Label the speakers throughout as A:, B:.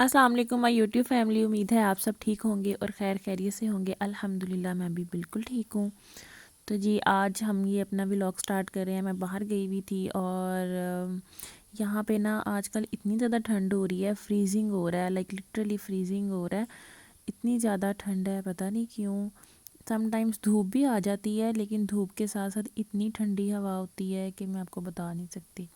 A: السلام علیکم مائی YouTube family, امید ہے آپ سب ٹھیک ہوں گے اور خیر خیریت سے ہوں گے۔ الحمدللہ میں بھی بالکل ٹھیک ہوں۔ تو جی آج ہم یہ اپنا ولاگ سٹارٹ کر رہے ہیں۔ میں باہر گئی ہوئی تھی اور یہاں پہ نا آج کل اتنی زیادہ ٹھنڈ ہو رہی ہے، فریزنگ ہو رہا ہے، لائک لٹرلی فریزنگ ہو رہا ہے۔ اتنی زیادہ ٹھنڈ ہے، پتہ نہیں کیوں۔ سم ٹائمز دھوپ بھی آ جاتی ہے، لیکن دھوپ کے ساتھ ساتھ اتنی ٹھنڈی ہوا ہوتی ہے کہ میں آپ کو بتا نہیں سکتی۔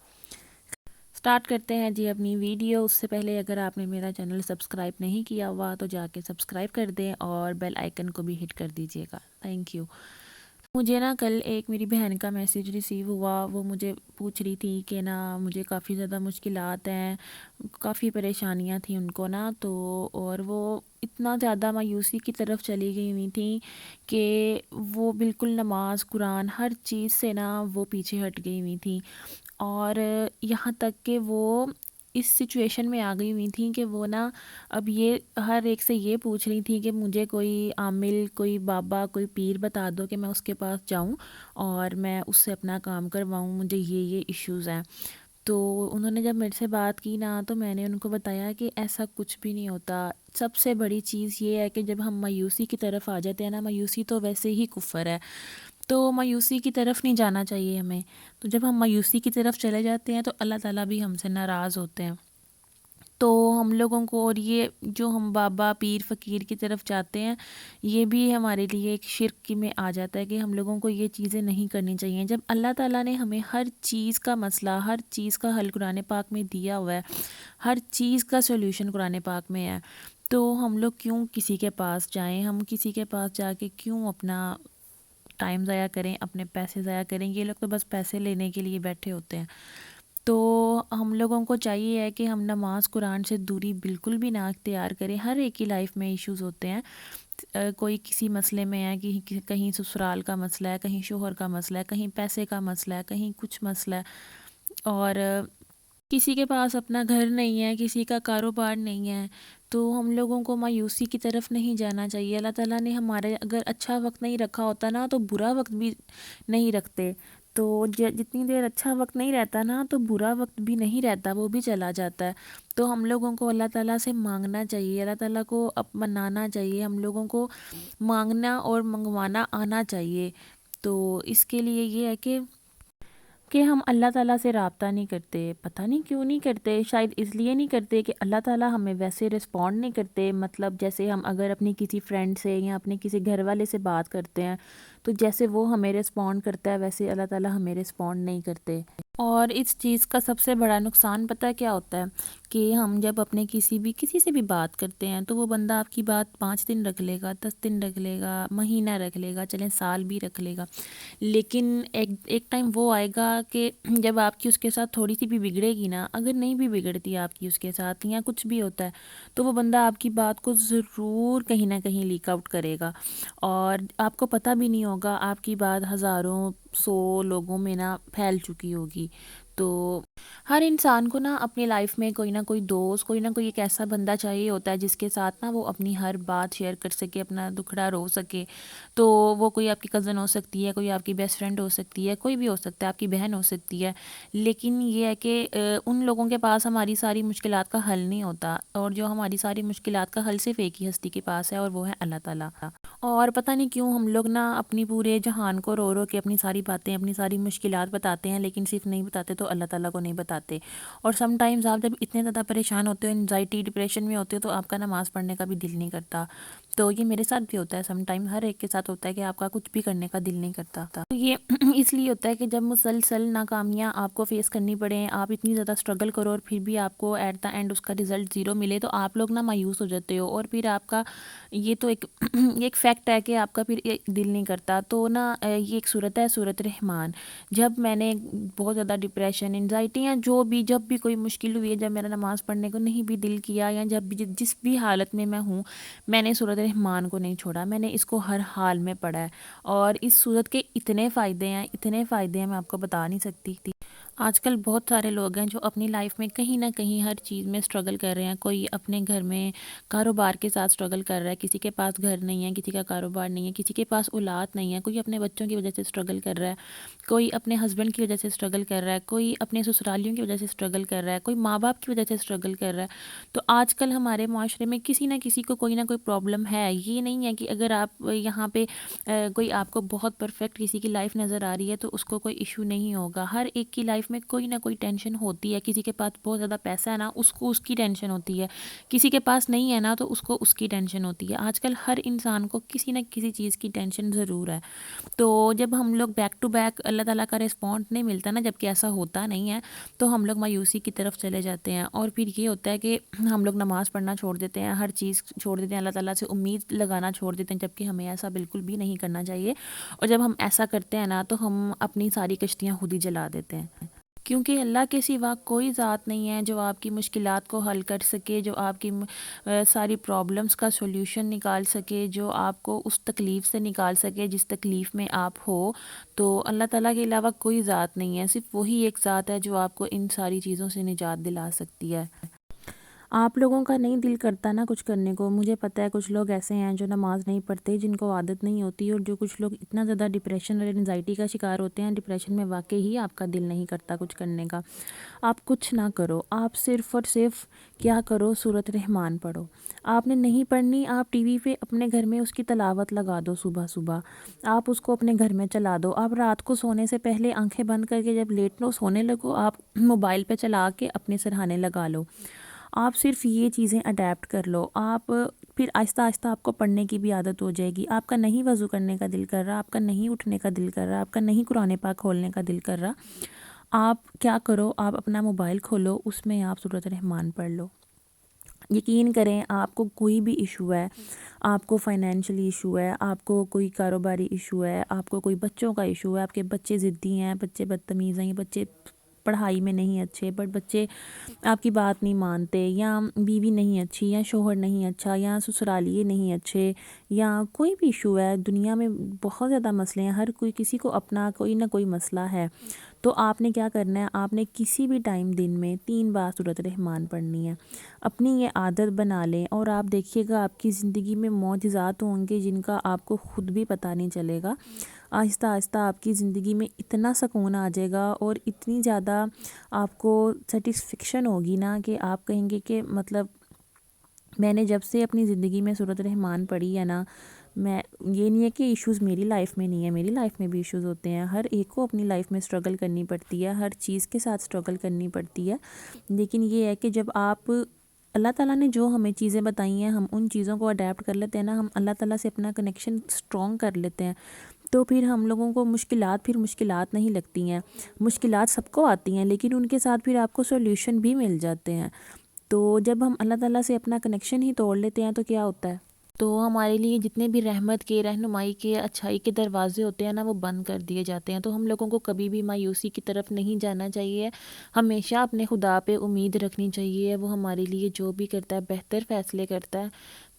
A: سٹارٹ کرتے ہیں جی اپنی ویڈیو۔ اس سے پہلے اگر آپ نے میرا چینل سبسکرائب نہیں کیا ہوا تو جا کے سبسکرائب کر دیں اور بیل آئیکن کو بھی ہٹ کر دیجیے گا، تھینک یو۔ مجھے نا کل ایک میری بہن کا میسیج ریسیو ہوا، وہ مجھے پوچھ رہی تھی کہ نا مجھے کافی زیادہ مشکلات ہیں، کافی پریشانیاں تھیں ان کو نا، تو اور وہ اتنا زیادہ مایوسی کی طرف چلی گئی ہوئی تھیں کہ وہ بالکل نماز قرآن ہر چیز سے نا وہ پیچھے ہٹ گئی ہوئی تھیں، اور یہاں تک کہ وہ اس سچویشن میں آ گئی ہوئی تھیں کہ وہ نا اب یہ ہر ایک سے یہ پوچھ رہی تھیں کہ مجھے کوئی عامل، کوئی بابا، کوئی پیر بتا دو کہ میں اس کے پاس جاؤں اور میں اس سے اپنا کام کرواؤں، مجھے یہ ایشوز ہیں۔ تو انہوں نے جب میرے سے بات کی نا تو میں نے ان کو بتایا کہ ایسا کچھ بھی نہیں ہوتا۔ سب سے بڑی چیز یہ ہے کہ جب ہم مایوسی کی طرف آ جاتے ہیں نا، مایوسی تو ویسے ہی کفر ہے، تو مایوسی کی طرف نہیں جانا چاہیے ہمیں۔ تو جب ہم مایوسی کی طرف چلے جاتے ہیں تو اللہ تعالیٰ بھی ہم سے ناراض ہوتے ہیں۔ تو ہم لوگوں کو، اور یہ جو ہم بابا پیر فقیر کی طرف جاتے ہیں، یہ بھی ہمارے لیے ایک شرک میں آ جاتا ہے کہ ہم لوگوں کو یہ چیزیں نہیں کرنی چاہیے۔ جب اللہ تعالیٰ نے ہمیں ہر چیز کا مسئلہ، ہر چیز کا حل قرآن پاک میں دیا ہوا ہے، ہر چیز کا سولوشن قرآن پاک میں ہے، تو ہم لوگ کیوں کسی کے پاس جائیں؟ ہم کسی کے پاس جا کے کیوں اپنا ٹائم ضائع کریں، اپنے پیسے ضائع کریں؟ یہ لوگ تو بس پیسے لینے کے لیے بیٹھے ہوتے ہیں۔ تو ہم لوگوں کو چاہیے ہے کہ ہم نماز قرآن سے دوری بالکل بھی نہ اختیار کریں۔ ہر ایک کی لائف میں ایشوز ہوتے ہیں، کوئی کسی مسئلے میں ہے، کہیں سسرال کا مسئلہ ہے، کہیں شوہر کا مسئلہ ہے، کہیں پیسے کا مسئلہ ہے، کہیں کچھ مسئلہ ہے، اور کسی کے پاس اپنا گھر نہیں ہے، کسی کا کاروبار نہیں ہے۔ تو ہم لوگوں کو مایوسی کی طرف نہیں جانا چاہیے۔ اللہ تعالیٰ نے ہمارے اگر اچھا وقت نہیں رکھا ہوتا نا تو برا وقت بھی نہیں رکھتے، تو جتنی دیر اچھا وقت نہیں رہتا نا تو برا وقت بھی نہیں رہتا، وہ بھی چلا جاتا ہے۔ تو ہم لوگوں کو اللہ تعالیٰ سے مانگنا چاہیے، اللہ تعالیٰ کو منانا چاہیے، ہم لوگوں کو مانگنا اور منگوانا آنا چاہیے۔ تو اس کے لیے یہ ہے کہ ہم اللہ تعالیٰ سے رابطہ نہیں کرتے۔ پتہ نہیں کیوں نہیں کرتے، شاید اس لیے نہیں کرتے کہ اللہ تعالیٰ ہمیں ویسے رسپونڈ نہیں کرتے۔ مطلب جیسے ہم اگر اپنی کسی فرینڈ سے یا اپنے کسی گھر والے سے بات کرتے ہیں تو جیسے وہ ہمیں رسپونڈ کرتا ہے ویسے اللہ تعالیٰ ہمیں رسپونڈ نہیں کرتے۔ اور اس چیز کا سب سے بڑا نقصان پتہ کیا ہوتا ہے کہ ہم جب اپنے کسی سے بھی بات کرتے ہیں تو وہ بندہ آپ کی بات 5 دن رکھ لے گا، 10 دن رکھ لے گا، مہینہ رکھ لے گا، چلیں سال بھی رکھ لے گا، لیکن ایک ٹائم وہ آئے گا کہ جب آپ کی اس کے ساتھ تھوڑی سی بھی بگڑے گی نا، اگر نہیں بھی بگڑتی آپ کی اس کے ساتھ یا کچھ بھی ہوتا ہے تو وہ بندہ آپ کی بات کو ضرور کہیں نہ کہیں لیک آؤٹ کرے گا، اور آپ کو پتہ بھی نہیں ہوگا، آپ کی بات ہزاروں 100 لوگوں میں نا پھیل چکی ہوگی۔ تو ہر انسان کو نا اپنی لائف میں کوئی نہ کوئی دوست، کوئی نہ کوئی ایک ایسا بندہ چاہیے ہوتا ہے جس کے ساتھ نا وہ اپنی ہر بات شیئر کر سکے، اپنا دکھڑا رو سکے۔ تو وہ کوئی آپ کی کزن ہو سکتی ہے، کوئی آپ کی بیسٹ فرینڈ ہو سکتی ہے، کوئی بھی ہو سکتا ہے، آپ کی بہن ہو سکتی ہے، لیکن یہ ہے کہ ان لوگوں کے پاس ہماری ساری مشکلات کا حل نہیں ہوتا، اور جو ہماری ساری مشکلات کا حل صرف ایک ہی ہستی کے پاس ہے اور وہ ہے اللہ تعالیٰ۔ اور پتہ نہیں کیوں ہم لوگ نا اپنی پورے جہان کو رو رو کے اپنی ساری باتیں، اپنی ساری مشکلات بتاتے ہیں، لیکن صرف نہیں بتاتے تو اللہ تعالیٰ کو نہیں بتاتے۔ اور سم ٹائمز آپ جب اتنے زیادہ پریشان ہوتے ہو، انزائٹی ڈپریشن میں ہوتے ہو، تو آپ کا نماز پڑھنے کا بھی دل نہیں کرتا۔ تو یہ میرے ساتھ بھی ہوتا ہے، سم ٹائم ہر ایک کے ساتھ ہوتا ہے کہ آپ کا کچھ بھی کرنے کا دل نہیں کرتا۔ تو یہ اس لیے ہوتا ہے کہ جب مسلسل ناکامیاں آپ کو فیس کرنی پڑیں، آپ اتنی زیادہ اسٹرگل کرو اور پھر بھی آپ کو ایٹ دا اینڈ اس کا رزلٹ 0 ملے، تو آپ لوگ نا مایوس ہو جاتے ہو، اور پھر آپ کا یہ تو ایک ایک فیکٹ ہے کہ آپ کا پھر دل نہیں کرتا۔ تو نا یہ ایک صورت ہے، صورت رحمان۔ جب میں نے بہت زیادہ ڈپریشن، انزائٹیاں جب بھی کوئی مشکل ہوئی ہے، جب میرا نماز پڑھنے کو نہیں بھی دل کیا، یا جب بھی جس بھی حالت میں ہوں، میں نے صورت رحمان کو نہیں چھوڑا، میں نے اس کو ہر حال میں پڑھا ہے، اور اس صورت کے اتنے فائدے ہیں، اتنے فائدے ہیں، میں آپ کو بتا نہیں سکتی۔ آج کل بہت سارے لوگ ہیں جو اپنی لائف میں کہیں نہ کہیں ہر چیز میں سٹرگل کر رہے ہیں. کوئی اپنے گھر میں کاروبار کے ساتھ سٹرگل کر رہا ہے, کسی کے پاس گھر نہیں ہے, کسی کا کاروبار نہیں ہے, کسی کے پاس اولاد نہیں ہے, کوئی اپنے بچوں کی وجہ سے سٹرگل کر رہا ہے, کوئی اپنے ہسبینڈ کی وجہ سے سٹرگل کر رہا ہے, کوئی اپنے سسرالیوں کی وجہ سے سٹرگل کر رہا ہے, کوئی ماں باپ کی وجہ سے سٹرگل کر رہا ہے. تو آج کل ہمارے معاشرے میں کسی نہ کسی کو کوئی نہ کوئی پرابلم ہے. یہ نہیں ہے کہ اگر آپ یہاں پہ کوئی آپ کو بہت پرفیکٹ کسی کی لائف نظر آ رہی ہے تو اس کو کوئی ایشو نہیں ہوگا. ہر ایک کی لائف میں کوئی نہ کوئی ٹینشن ہوتی ہے. کسی کے پاس بہت زیادہ پیسہ ہے نا, اس کو اس کی ٹینشن ہوتی ہے. کسی کے پاس نہیں ہے نا, تو اس کو اس کی ٹینشن ہوتی ہے. آج کل ہر انسان کو کسی نہ کسی چیز کی ٹینشن ضرور ہے. تو جب ہم لوگ بیک ٹو بیک اللہ تعالیٰ کا رسپونس نہیں ملتا نا, جب کہ ایسا ہوتا نہیں ہے, تو ہم لوگ مایوسی کی طرف چلے جاتے ہیں. اور پھر یہ ہوتا ہے کہ ہم لوگ نماز پڑھنا چھوڑ دیتے ہیں, ہر چیز چھوڑ دیتے ہیں, اللہ تعالیٰ سے امید لگانا چھوڑ دیتے ہیں, جبکہ ہمیں ایسا بالکل بھی نہیں کرنا چاہیے. اور جب ہم ایسا کرتے ہیں نا, تو ہم اپنی ساری کشتیاں خود ہی جلا دیتے ہیں. کیونکہ اللہ کے سوا کوئی ذات نہیں ہے جو آپ کی مشکلات کو حل کر سکے, جو آپ کی ساری پرابلمس کا سولوشن نکال سکے, جو آپ کو اس تکلیف سے نکال سکے جس تکلیف میں آپ ہو. تو اللہ تعالیٰ کے علاوہ کوئی ذات نہیں ہے, صرف وہی ایک ذات ہے جو آپ کو ان ساری چیزوں سے نجات دلا سکتی ہے. آپ لوگوں کا نہیں دل کرتا نا کچھ کرنے کو. مجھے پتہ ہے کچھ لوگ ایسے ہیں جو نماز نہیں پڑھتے, جن کو عادت نہیں ہوتی, اور جو کچھ لوگ اتنا زیادہ ڈپریشن اور انزائٹی کا شکار ہوتے ہیں. ڈپریشن میں واقعی ہی آپ کا دل نہیں کرتا کچھ کرنے کا. آپ کچھ نہ کرو, آپ صرف اور صرف کیا کرو, سورۃ رحمان پڑھو. آپ نے نہیں پڑھنی, آپ ٹی وی پہ اپنے گھر میں اس کی تلاوت لگا دو صبح صبح. آپ اس کو اپنے گھر میں چلا دو. آپ رات کو سونے سے پہلے آنکھیں بند کر کے جب لیٹو سونے لگو, آپ موبائل پہ چلا کے اپنے سرہانے لگا لو. آپ صرف یہ چیزیں اڈیپٹ کر لو. آپ پھر آہستہ آہستہ آپ کو پڑھنے کی بھی عادت ہو جائے گی. آپ کا نہیں وضو کرنے کا دل کر رہا, آپ کا نہیں اٹھنے کا دل کر رہا, آپ کا نہیں قرآن پاک کھولنے کا دل کر رہا, آپ کیا کرو, آپ اپنا موبائل کھولو, اس میں آپ سورۃ رحمان پڑھ لو. یقین کریں, آپ کو کوئی بھی ایشو ہے, آپ کو فائنینشلی ایشو ہے, آپ کو کوئی کاروباری ایشو ہے, آپ کو کوئی بچوں کا ایشو ہے, آپ کے بچے ضدی ہیں, بچے بدتمیز ہیں, بچے پڑھائی میں نہیں اچھے, بٹ بچے آپ کی بات نہیں مانتے, یا بیوی نہیں اچھی, یا شوہر نہیں اچھا, یا سسرالیے نہیں اچھے, یا کوئی بھی ایشو ہے. دنیا میں بہت زیادہ مسئلے ہیں, ہر کوئی کسی کو اپنا کوئی نہ کوئی مسئلہ ہے. تو آپ نے کیا کرنا ہے, آپ نے کسی بھی ٹائم دن میں 3 بار سورۃ رحمان پڑھنی ہے. اپنی یہ عادت بنا لیں, اور آپ دیکھیے گا آپ کی زندگی میں معجزات ہوں گے جن کا آپ کو خود بھی پتہ نہیں چلے گا. آہستہ آہستہ آپ کی زندگی میں اتنا سکون آ جائے گا, اور اتنی زیادہ آپ کو سیٹسفیکشن ہوگی نا, کہ آپ کہیں گے کہ مطلب میں نے جب سے اپنی زندگی میں سورۃ رحمان پڑھی ہے نا, میں یہ نہیں ہے کہ ایشوز میری لائف میں نہیں ہے, میری لائف میں بھی ایشوز ہوتے ہیں. ہر ایک کو اپنی لائف میں سٹرگل کرنی پڑتی ہے, ہر چیز کے ساتھ سٹرگل کرنی پڑتی ہے. لیکن یہ ہے کہ جب آپ اللہ تعالیٰ نے جو ہمیں چیزیں بتائی ہیں, ہم ان چیزوں کو اڈیپٹ کر لیتے ہیں نا, ہم اللہ تعالیٰ سے اپنا کنیکشن سٹرونگ کر لیتے ہیں, تو پھر ہم لوگوں کو مشکلات نہیں لگتی ہیں. مشکلات سب کو آتی ہیں, لیکن ان کے ساتھ پھر آپ کو سولوشن بھی مل جاتے ہیں. تو جب ہم اللہ تعالیٰ سے اپنا کنیکشن ہی توڑ لیتے ہیں تو کیا ہوتا ہے, تو ہمارے لیے جتنے بھی رحمت کے, رہنمائی کے, اچھائی کے دروازے ہوتے ہیں نا, وہ بند کر دیے جاتے ہیں. تو ہم لوگوں کو کبھی بھی مایوسی کی طرف نہیں جانا چاہیے. ہمیشہ اپنے خدا پہ امید رکھنی چاہیے. وہ ہمارے لیے جو بھی کرتا ہے بہتر فیصلے کرتا ہے.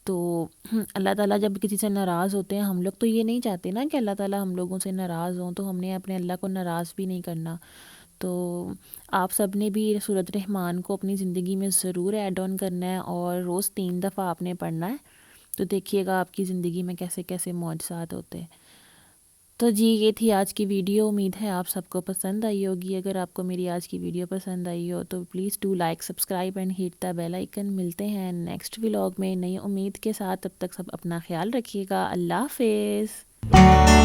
A: تو اللہ تعالیٰ جب کسی سے ناراض ہوتے ہیں, ہم لوگ تو یہ نہیں چاہتے نا کہ اللہ تعالیٰ ہم لوگوں سے ناراض ہوں, تو ہم نے اپنے اللہ کو ناراض بھی نہیں کرنا. تو آپ سب نے بھی سورۃ رحمان کو اپنی زندگی میں ضرور ایڈ آن کرنا ہے, اور روز 3 دفعہ آپ نے پڑھنا ہے. تو دیکھیے گا آپ کی زندگی میں کیسے کیسے معجزات ہوتے ہیں. تو جی یہ تھی آج کی ویڈیو. امید ہے آپ سب کو پسند آئی ہوگی. اگر آپ کو میری آج کی ویڈیو پسند آئی ہو تو please do like, subscribe and hit the bell icon. ملتے ہیں نیکسٹ ولاگ میں نئی امید کے ساتھ. تب تک سب اپنا خیال رکھیے گا. اللہ حافظ.